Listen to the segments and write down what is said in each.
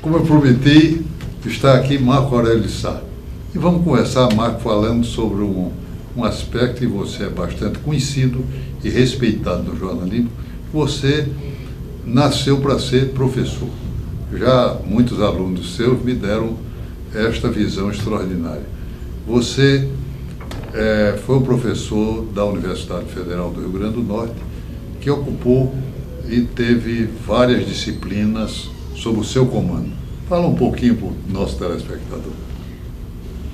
Como eu prometi, está aqui Marco Aurélio de Sá. E vamos conversar, Marco, falando sobre um aspecto que você é bastante conhecido e respeitado no jornalismo. Você nasceu para ser professor. Já muitos alunos seus me deram esta visão extraordinária. Você foi um professor da Universidade Federal do Rio Grande do Norte, que ocupou e teve várias disciplinas sob o seu comando. Fala um pouquinho para o nosso telespectador.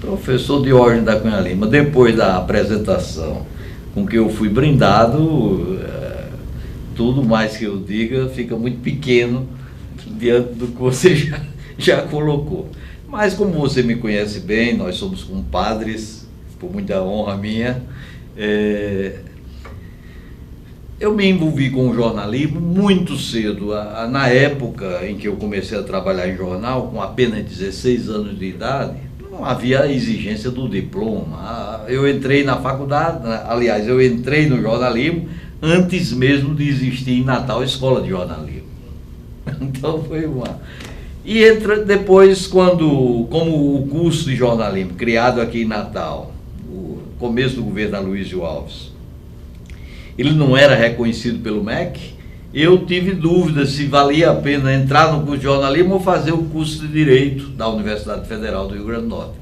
Professor Diógenes da Cunha Lima, depois da apresentação com que eu fui brindado, tudo mais que eu diga fica muito pequeno diante do que você já colocou. Mas como você me conhece bem, nós somos compadres, por muita honra minha, eu me envolvi com o jornalismo muito cedo. Na época em que eu comecei a trabalhar em jornal, com apenas 16 anos de idade, não havia exigência do diploma. Eu entrei na faculdade, aliás, eu entrei no jornalismo antes mesmo de existir em Natal a escola de jornalismo. Então foi uma... E depois, como o curso de jornalismo, criado aqui em Natal, o começo do governo Aloysio Alves, ele não era reconhecido pelo MEC, eu tive dúvidas se valia a pena entrar no curso de jornalismo ou fazer o curso de Direito da Universidade Federal do Rio Grande do Norte.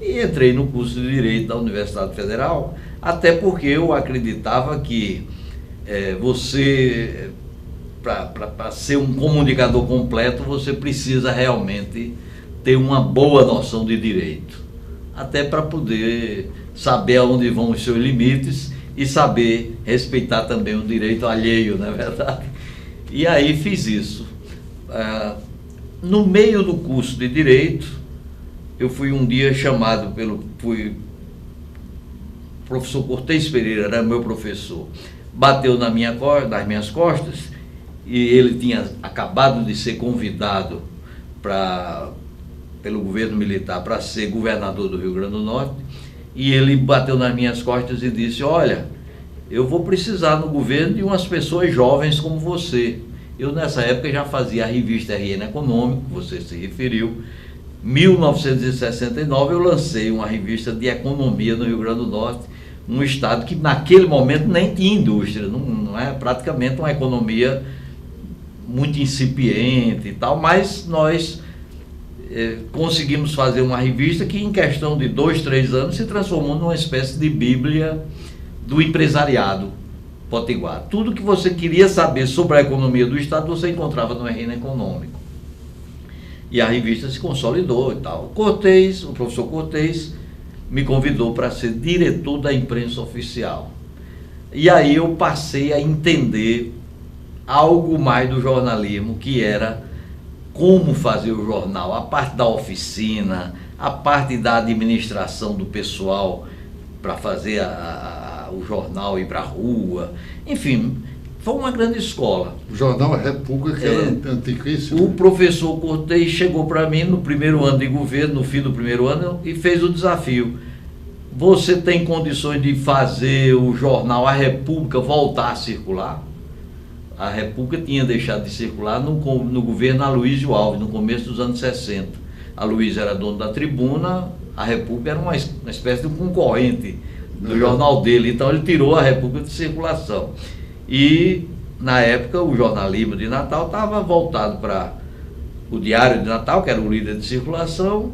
E entrei no curso de Direito da Universidade Federal, até porque eu acreditava que você... Para ser um comunicador completo, você precisa realmente ter uma boa noção de direito, até para poder saber aonde vão os seus limites e saber respeitar também o direito alheio, não é verdade? E aí fiz isso. No meio do curso de Direito, eu fui um dia chamado professor Cortez Pereira, era meu professor, bateu nas minhas costas, e ele tinha acabado de ser convidado pelo governo militar para ser governador do Rio Grande do Norte, e ele bateu nas minhas costas e disse: olha, eu vou precisar no governo de umas pessoas jovens como você. Eu nessa época já fazia a revista RN Econômico, você se referiu. Em 1969 eu lancei uma revista de economia no Rio Grande do Norte, um estado que naquele momento nem tinha indústria, não é praticamente uma economia muito incipiente e tal, mas nós conseguimos fazer uma revista que em questão de 2, 3 anos se transformou numa espécie de bíblia do empresariado potiguar. Tudo que você queria saber sobre a economia do estado você encontrava no RN Econômico. E a revista se consolidou e tal. O professor Cortez me convidou para ser diretor da imprensa oficial. E aí eu passei a entender algo mais do jornalismo, que era como fazer o jornal, a parte da oficina, a parte da administração do pessoal para fazer o jornal ir para a rua, enfim, foi uma grande escola. O jornal República, que era antiquíssimo. O professor Cortez chegou para mim no primeiro ano de governo, no fim do primeiro ano, e fez o desafio: você tem condições de fazer o jornal A República voltar a circular? A República tinha deixado de circular no governo Aloysio Alves, no começo dos anos 60. Aloysio era dono da Tribuna, a República era uma espécie de um concorrente do jornal dele, então ele tirou a República de circulação. E, na época, o jornalismo de Natal estava voltado para o Diário de Natal, que era o líder de circulação,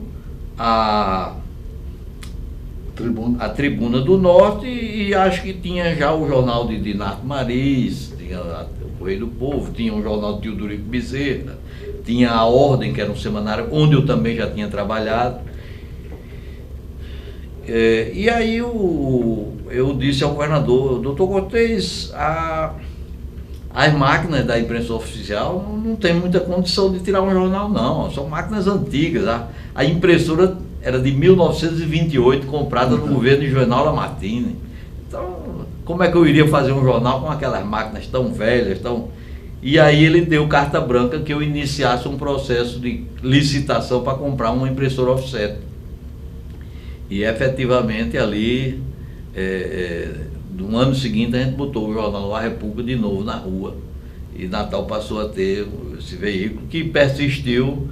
a Tribuna do Norte, e acho que tinha já o jornal de Dinato Maris, tinha o Correio do Povo, tinha o jornal de Teodorico Bezerra, tinha a Ordem, que era um semanário onde eu também já tinha trabalhado. E aí eu disse ao governador: doutor Cortez, as máquinas da imprensa oficial não tem muita condição de tirar um jornal, não, são máquinas antigas. A impressora era de 1928, comprada no governo de Juvenal Lamartine. Então, como é que eu iria fazer um jornal com aquelas máquinas tão velhas, E aí ele deu carta branca que eu iniciasse um processo de licitação para comprar uma impressora offset. E efetivamente ali, no ano seguinte, a gente botou o jornal A República de novo na rua. E Natal passou a ter esse veículo que persistiu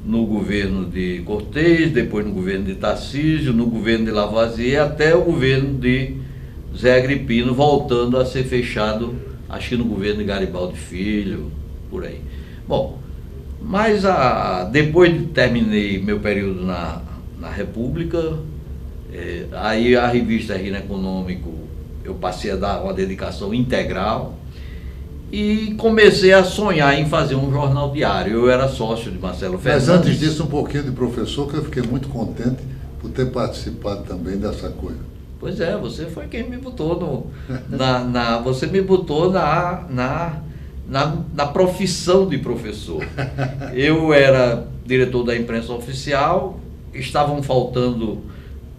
no governo de Cortez, depois no governo de Tarcísio, no governo de Lavoisier, até o governo de Zé Agripino, voltando a ser fechado, acho que no governo de Garibaldi Filho, por aí. Bom, mas depois de terminei meu período na República, aí a revista Reino Econômico, eu passei a dar uma dedicação integral e comecei a sonhar em fazer um jornal diário. Eu era sócio de Marcelo Fernandes. Mas antes disso, um pouquinho de professor, que eu fiquei muito contente por ter participado também dessa coisa. Pois é, você foi quem me botou você me botou na profissão de professor. Eu era diretor da imprensa oficial, estavam faltando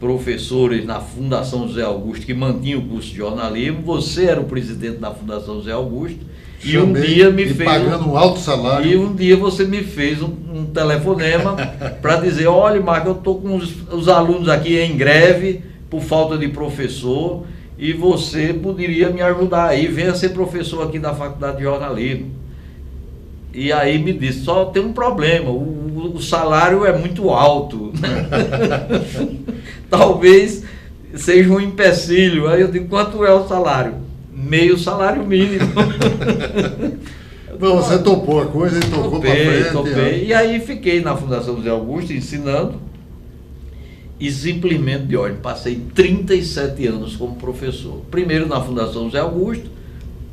professores na Fundação José Augusto que mantinham o curso de jornalismo, você era o presidente da Fundação José Augusto, e um dia me fez... pagando um alto salário. E um dia você me fez um telefonema para dizer, olha, Marco, eu estou com os alunos aqui em greve por falta de professor, e você poderia me ajudar aí, venha ser professor aqui da Faculdade de Jornalismo. E aí me disse, só tem um problema, o salário é muito alto. Talvez seja um empecilho. Aí eu digo, quanto é o salário? Meio salário mínimo. Bom, você topou a coisa e tocou para frente. Topei. E aí fiquei na Fundação José Augusto ensinando, e simplesmente, de ordem, passei 37 anos como professor. Primeiro na Fundação José Augusto,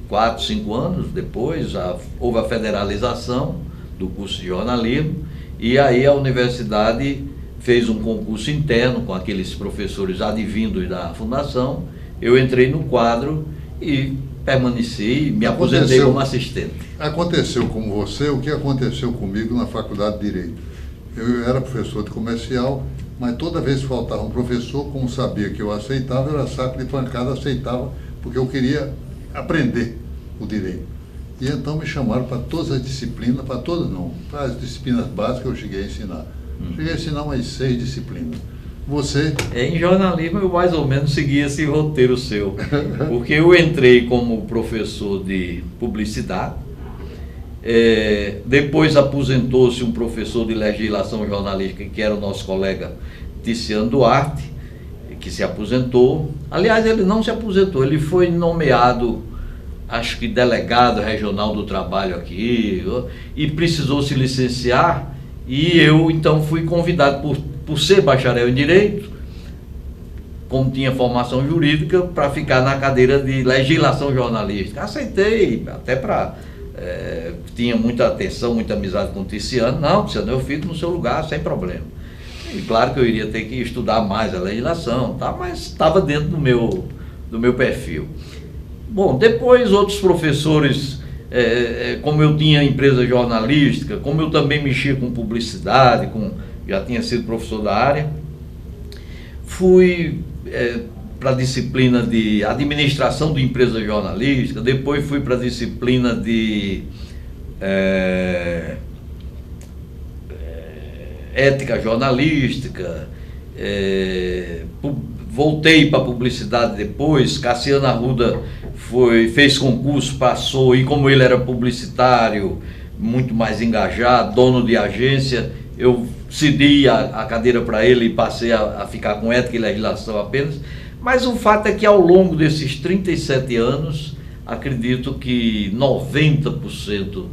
4, 5 anos depois, houve a federalização do curso de jornalismo, e aí a universidade fez um concurso interno com aqueles professores advindos da fundação. Eu entrei no quadro e permaneci, me aposentei como assistente. Aconteceu com você o que aconteceu comigo na Faculdade de Direito. Eu era professor de comercial, mas toda vez que faltava um professor, como sabia que eu aceitava, eu era saco de pancada, aceitava, porque eu queria aprender o direito. E então me chamaram para todas as disciplinas, para todas não, para as disciplinas básicas eu cheguei a ensinar. Cheguei a ensinar umas 6 disciplinas. Você? Em jornalismo eu mais ou menos segui esse roteiro seu, porque eu entrei como professor de publicidade, depois aposentou-se um professor de legislação jornalística, que era o nosso colega Ticiano Duarte, que se aposentou. Aliás, ele não se aposentou, ele foi nomeado, acho que delegado regional do trabalho aqui, e precisou se licenciar, e eu então fui convidado por ser bacharel em Direito, como tinha formação jurídica, para ficar na cadeira de legislação jornalística. Aceitei, até tinha muita atenção, muita amizade com o Ticiano. Não, Ticiano, eu fico no seu lugar, sem problema. E claro que eu iria ter que estudar mais a legislação, tá? Mas estava dentro do meu perfil. Bom, depois outros professores, como eu tinha empresa jornalística, como eu também mexia com publicidade, já tinha sido professor da área, fui para a disciplina de administração de empresa jornalística, depois fui para a disciplina de ética jornalística, voltei para a publicidade depois. Cassiano Arruda fez concurso, passou, e como ele era publicitário, muito mais engajado, dono de agência, eu cedi a cadeira para ele e passei a ficar com ética e legislação apenas. Mas o fato é que ao longo desses 37 anos, acredito que 90%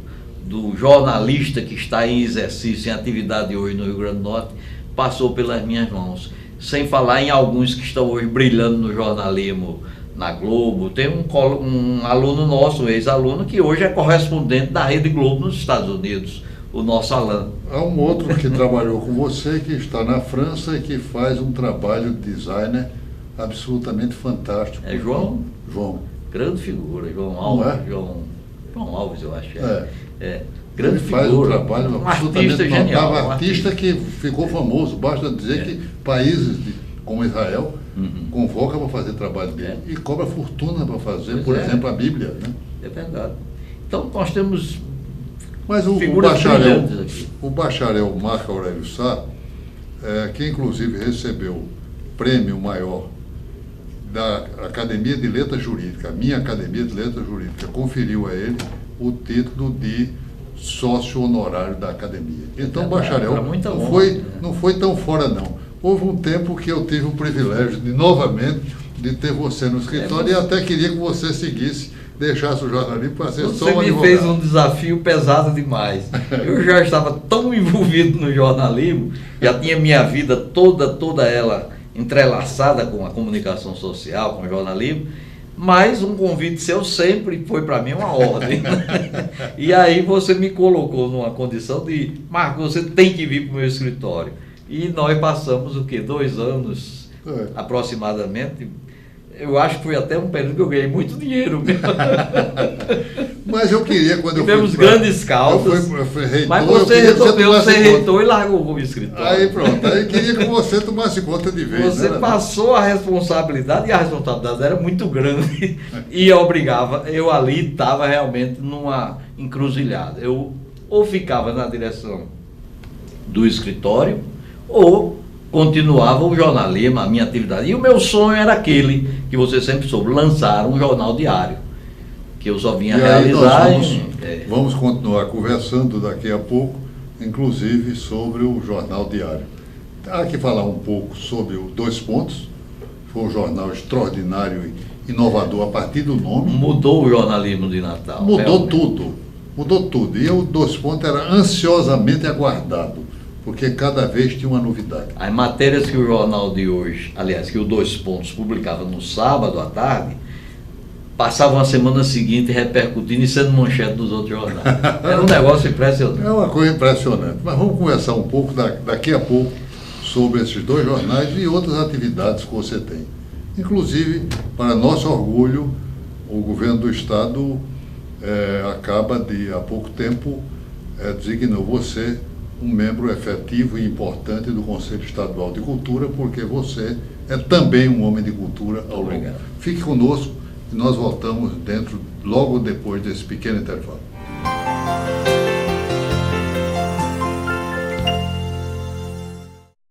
do jornalista que está em exercício, em atividade hoje no Rio Grande do Norte, passou pelas minhas mãos. Sem falar em alguns que estão hoje brilhando no jornalismo na Globo. Tem um aluno nosso, um ex-aluno, que hoje é correspondente da Rede Globo nos Estados Unidos, o nosso Alain. Há um outro que trabalhou com você, que está na França e que faz um trabalho de designer absolutamente fantástico. É João? João. Grande figura, João Alves. É? João Alves, eu acho. Grande Ele faz um trabalho absolutamente genial, notável, artista que ficou famoso. Basta dizer que países como Israel convocam para fazer trabalho dele e cobra fortuna para fazer, por exemplo, a Bíblia. Né? É verdade. Então nós temos... Mas o bacharel Marco Aurélio Sá, que inclusive recebeu o prêmio maior da Academia de Letras Jurídicas, a minha Academia de Letras Jurídicas, conferiu a ele o título de sócio honorário da academia. Então, Verdade, bacharel, era muita não honra, foi, né? não foi tão fora, não. Houve um tempo que eu tive o privilégio de, novamente, de ter você no escritório, e até queria que você seguisse, deixasse o jornalismo para ser só um Você me advogado. fez um desafio pesado demais. Eu já estava tão envolvido no jornalismo, já tinha minha vida toda ela entrelaçada com a comunicação social, com o jornalismo, mas um convite seu sempre foi para mim uma ordem. E aí você me colocou numa condição de, Marcos, você tem que vir para o meu escritório. E nós passamos o quê? 2 anos aproximadamente. Eu acho que foi até um período que eu ganhei muito dinheiro mesmo. Mas eu queria, quando Tivemos eu fui grandes causas, eu fui reitor, mas eu você queria que resolveu tomasse ser conta. reitor e largou o escritório. Aí pronto, aí queria que você tomasse conta de vez. Você né? passou a responsabilidade, e a responsabilidade era muito grande, e obrigava, eu ali estava realmente numa encruzilhada. Eu ou ficava na direção do escritório, ou continuava o jornalismo, a minha atividade. E o meu sonho era aquele, que você sempre soube, lançar um jornal diário, que eu só vinha E aí realizar. nós vamos continuar conversando daqui a pouco, inclusive sobre o Jornal Diário. Há que falar um pouco sobre o Dois Pontos. Foi um jornal extraordinário e inovador a partir do nome. Mudou o jornalismo de Natal. Mudou realmente. tudo, mudou tudo. E o Dois Pontos era ansiosamente aguardado, porque cada vez tinha uma novidade. As matérias que o jornal de hoje, aliás, que o Dois Pontos publicava no sábado à tarde, passavam a semana seguinte repercutindo e sendo manchete dos outros jornais. Era um negócio impressionante. É uma coisa impressionante. Mas vamos conversar um pouco daqui a pouco sobre esses 2 jornais e outras atividades que você tem. Inclusive, para nosso orgulho, o governo do Estado acaba de, há pouco tempo, designou você um membro efetivo e importante do Conselho Estadual de Cultura, porque você é também um homem de cultura ao longo. Obrigado. Fique conosco e nós voltamos logo depois desse pequeno intervalo.